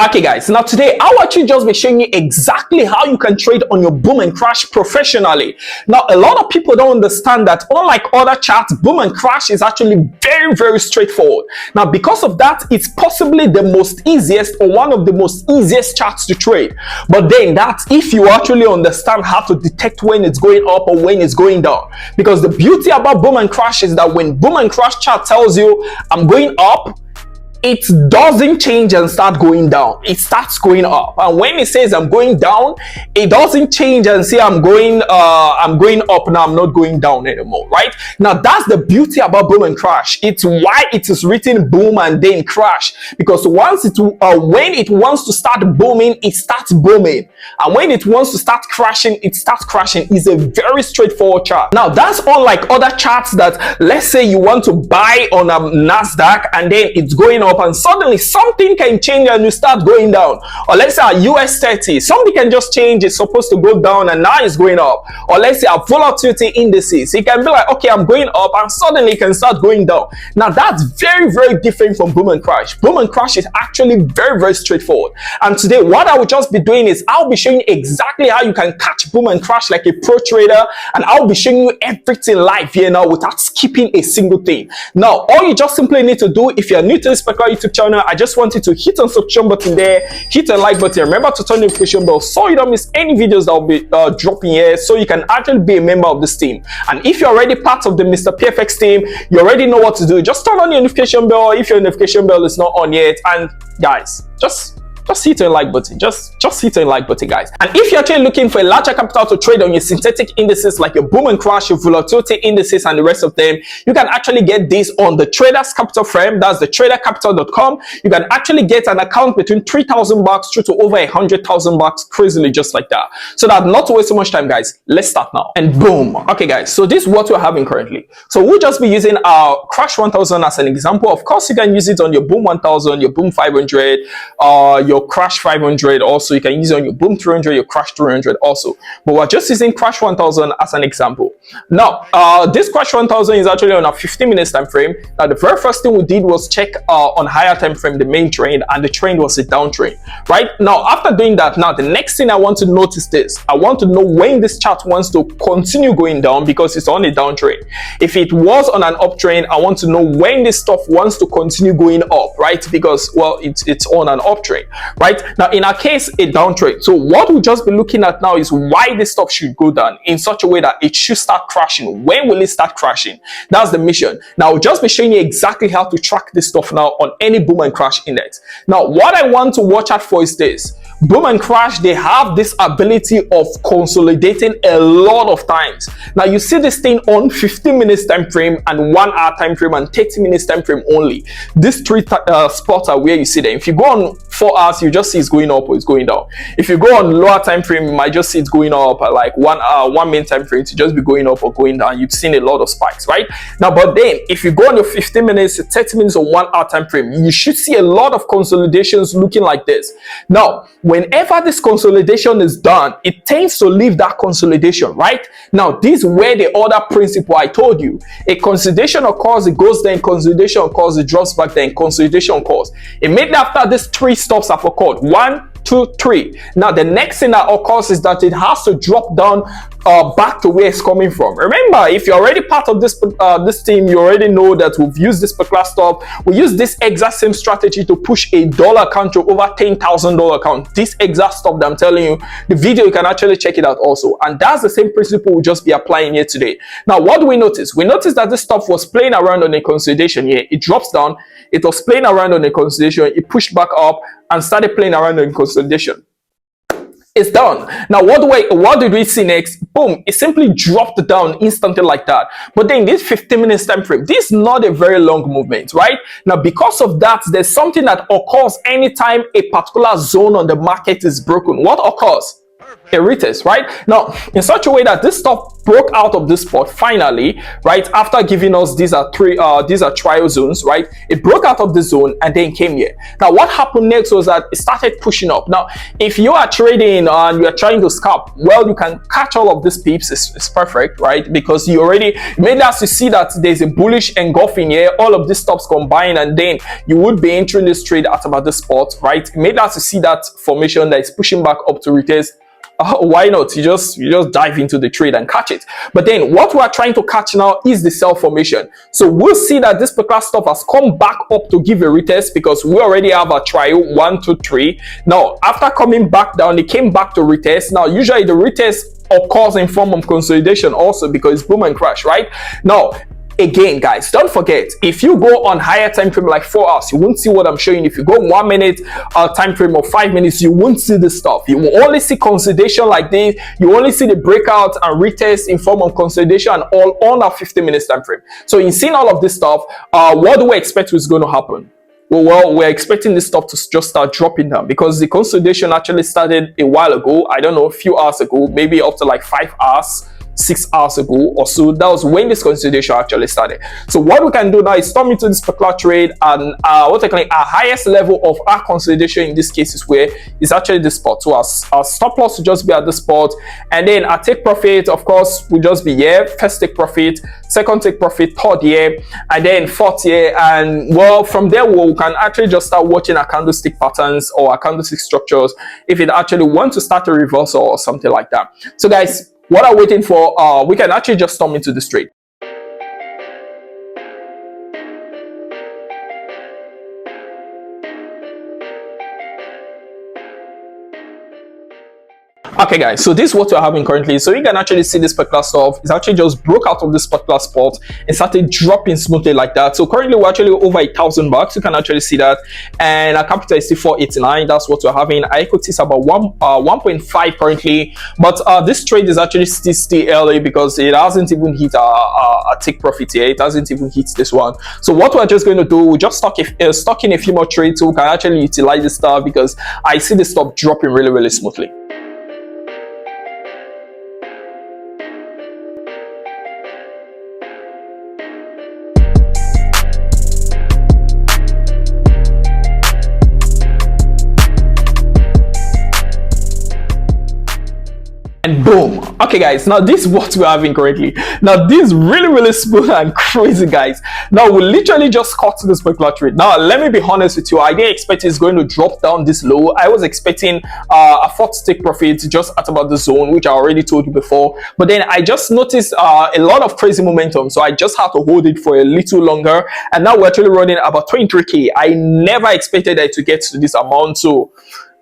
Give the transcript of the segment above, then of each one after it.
Okay guys, now today I'll actually just be showing you exactly how you can trade on your boom and crash professionally. Now a lot of people don't understand that unlike other charts, boom and crash is actually very straightforward. Now because of that, it's possibly the most easiest or one of the most easiest charts to trade. But then that's if you actually understand how to detect when it's going up or when it's going down. Because the beauty about boom and crash is that when boom and crash chart tells you I'm going up, it doesn't change and start going down. It starts going up. And when it says I'm going down, it doesn't change and say I'm going up now, I'm not going down anymore, right? Now that's the beauty about boom and crash. It's why it is written boom and then crash, because once it when it wants to start booming, it starts booming, and when it wants to start crashing, it starts crashing. It's a very straightforward chart. Now that's unlike other charts that, let's say you want to buy on a NASDAQ and then it's going up and suddenly something can change and you start going down. Or let's say a US 30, something can just change, it's supposed to go down and now it's going up. Or let's say a volatility indices, it can be like, okay, I'm going up and suddenly it can start going down. Now that's very different from boom and crash. Boom and crash is actually very straightforward. And today what I will just be doing is I'll be showing you exactly how you can catch boom and crash like a pro trader, and I'll be showing you everything live here now without skipping a single thing. Now all you just simply need to do, if you're new to this YouTube channel, I just want you to hit on subscription button there, hit the like button, remember to turn the notification bell so you don't miss any videos that will be dropping here, so you can actually be a member of this team. And if you're already part of the Mr. PFX team, you already know what to do. Just turn on your notification bell if your notification bell is not on yet, and guys, just hit the like button. Just hit the like button, guys. And if you're actually looking for a larger capital to trade on your synthetic indices like your boom and crash, your volatility indices, and the rest of them, you can actually get this on the Traders Capital Frame. That's the tradercapital.com. You can actually get an account between $3,000 through to over $100,000 crazily, just like that. So that not to waste so much time, guys, let's start now. And boom. Okay, guys, so this is what we're having currently. So we'll just be using our crash 1000 as an example. Of course, you can use it on your boom 1000, your boom 500, your crash 500. Also you can use it on your boom 300, your crash 300 also, but we're just using crash 1000 as an example. Now this crash 1000 is actually on a 15-minute time frame. Now the very first thing we did was check on higher time frame the main trend, and the trend was a downtrend. Right now, after doing that, now the next thing I want to notice this, I want to know when this chart wants to continue going down, because it's on a downtrend. If it was on an uptrend, I want to know when this stuff wants to continue going up, right? Because, well, it's on an uptrend. Right now, in our case, a downtrend. So what we'll just be looking at now is why this stuff should go down in such a way that it should start crashing. When will it start crashing? That's the mission. Now we'll just be showing you exactly how to track this stuff now on any boom and crash index. Now what I want to watch out for is this. Boom and crash, they have this ability of consolidating a lot of times. Now you see this thing on 15 minutes time frame and 1 hour time frame and 30 minutes time frame only. These three spots are where you see them. If you go on 4 hours, you just see it's going up or it's going down. If you go on lower time frame, you might just see it's going up at like 1 hour, 1 minute time frame to just be going up or going down. You've seen a lot of spikes, right? Now, but then if you go on your 15 minutes, 30 minutes or 1 hour time frame, you should see a lot of consolidations looking like this. Now, whenever this consolidation is done, it tends to leave that consolidation, right? Now, this is where the other principle I told you. A consolidation occurs, it goes, then consolidation occurs, it drops back, then consolidation occurs. Immediately after these three stops have occurred, 1, 2, 3. Now the next thing that occurs is that it has to drop down back to where it's coming from. Remember, if you're already part of this team, you already know that we've used this particular stop. We use this exact same strategy to push a dollar account to over $10,000 account. This exact stop that I'm telling you, the video, you can actually check it out also. And that's the same principle we'll just be applying here today. Now what do we notice? We notice that this stop was playing around on a consolidation here. It drops down. It was playing around on a consolidation. It pushed back up and started playing around on consolidation. It's done. Now what did we see next? Boom, it simply dropped down instantly like that. But then this 15 minutes time frame, this is not a very long movement, right? Now because of that, there's something that occurs anytime a particular zone on the market is broken. What occurs? a retest, right? Now, in such a way that this stuff broke out of this spot finally, right? After giving us these are trial zones, right? It broke out of the zone and then came here. Now, what happened next was that it started pushing up. Now, if you are trading and you are trying to scalp, well, you can catch all of these peeps. It's perfect, right? Because you already made us to see that there's a bullish engulfing here, all of these stops combined, and then you would be entering this trade at about this spot, right? It made us to see that formation that is pushing back up to retest. Why not? You just dive into the trade and catch it. But then what we are trying to catch now is the sell formation. So we'll see that this particular stuff has come back up to give a retest because we already have a trial 1, 2, 3. Now after coming back down, it came back to retest. Now usually the retest occurs in form of consolidation also because it's boom and crash, right? Now again, guys, don't forget, if you go on higher time frame like 4 hours, you won't see what I'm showing. If you go 1 minute time frame or 5 minutes, you won't see this stuff. You will only see consolidation like this. You only see the breakout and retest in form of consolidation and all on a 50 minutes time frame. So in seeing all of this stuff, what do we expect is going to happen? Well, we're expecting this stuff to just start dropping down because the consolidation actually started a while ago. I don't know, a few hours ago, maybe up to like 5 hours. 6 hours ago or so. That was when this consolidation actually started. So what we can do now is storm into this particular trade, and what I call our highest level of our consolidation in this case is where is actually the spot. So our stop loss will just be at the spot, and then our take profit, of course, will just be here. First take profit, second take profit, third year, and then fourth year. And well, from there we can actually just start watching our candlestick patterns or our candlestick structures if it actually wants to start a reversal or something like that. So guys, what I'm waiting for, we can actually just storm into this trade. Okay guys, so this is what we're having currently. So you can actually see this particular stuff is actually just broke out of this particular spot and started dropping smoothly like that. So currently we're actually over $1,000. You can actually see that, and our capital is still 489. That's what we're having. Our equity is about 1.5 currently, but this trade is actually still early because it hasn't even hit a take profit here. It hasn't even hit this one. So what we're just going to do, we just stock in a few more trades so we can actually utilize this stuff because I see this stuff dropping really smoothly. And boom. Okay guys, now this is what we're having currently. Now this is really smooth and crazy, guys. Now we literally just caught this particular trade. Now let me be honest with you, I didn't expect it's going to drop down this low. I was expecting a fourth take profit just at about the zone, which I already told you before, but then I just noticed a lot of crazy momentum, so I just had to hold it for a little longer, and now we're actually running about 23k. I never expected that to get to this amount, so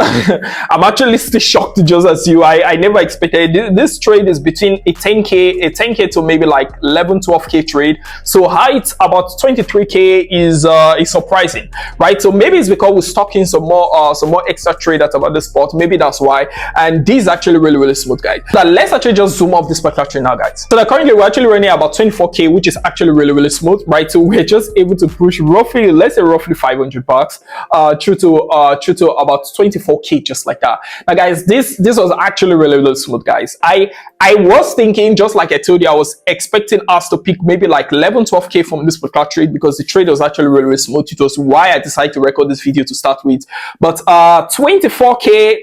I'm actually still shocked just as you. I never expected this trade is between a 10k to maybe like 11-12k trade. So height about 23k is surprising, right? So maybe it's because we're stocking some more extra trade at about this spot. Maybe that's why. And this is actually really smooth, guys. Now let's actually just zoom up this particular trade now, guys. So that currently we're actually running about 24k, which is actually really smooth, right? So we're just able to push roughly, let's say roughly $500 through to about 24k, just like that. Now guys, this was actually really smooth, guys. I was thinking, just like I told you, I was expecting us to pick maybe like 11-12k from this particular trade because the trade was actually really smooth. It was why I decided to record this video to start with. But 24k,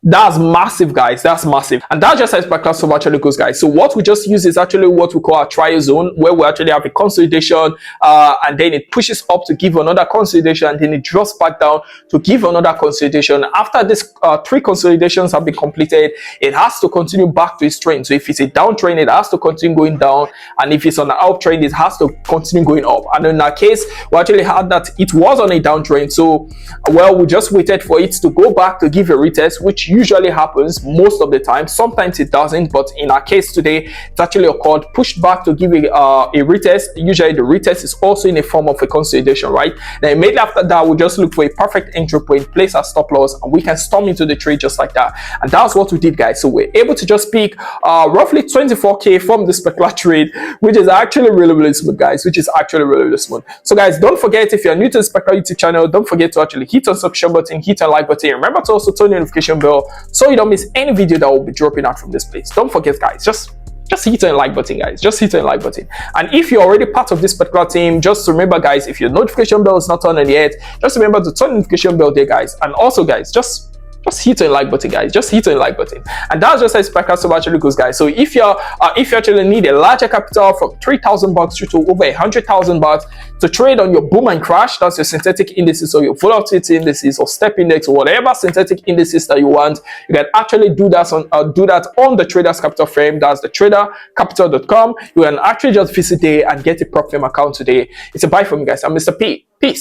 that's massive, guys. That's massive. And that's just how particular stuff actually goes, guys. So what we just use is actually what we call a trial zone, where we actually have a consolidation, and then it pushes up to give another consolidation, and then it drops back down to give another consolidation. After this 3 consolidations have been completed, it has to continue back to its trend. So if it's a downtrend, it has to continue going down, and if it's on an uptrend, it has to continue going up. And in our case, we actually had that it was on a downtrend. So well, we just waited for it to go back to give a retest, which usually happens most of the time. Sometimes it doesn't, but in our case today, it's actually occurred, pushed back to give a retest. Usually the retest is also in a form of a consolidation, right? Then immediately after that, we just look for a perfect entry point, place our stop loss, and we can storm into the trade just like that. And that's what we did, guys. So we're able to just pick roughly 24k from this particular trade, which is actually really smooth, guys, which is actually really smooth. So guys, don't forget, if you're new to this particular YouTube channel, don't forget to actually hit on subscribe button, hit on like button. Remember to also turn the notification bell bell so you don't miss any video that will be dropping out from this place. Don't forget, guys, just hit the like button, guys. Just hit the like button. And if you're already part of this particular team, just remember, guys, if your notification bell is not on yet, just remember to turn the notification bell there, guys. And also, guys, just hit the like button, guys. Just hit the like button. And that's just how Breakout actually goes, guys. So if you actually need a larger capital from $3,000 to over $100,000 to trade on your boom and crash, that's your synthetic indices or your volatility indices or step index or whatever synthetic indices that you want, you can actually do that on the Traders Capital Frame. That's the tradercapital.com. You can actually just visit there and get a prop firm account today. It's a buy from me, guys. I'm Mr. P. Peace.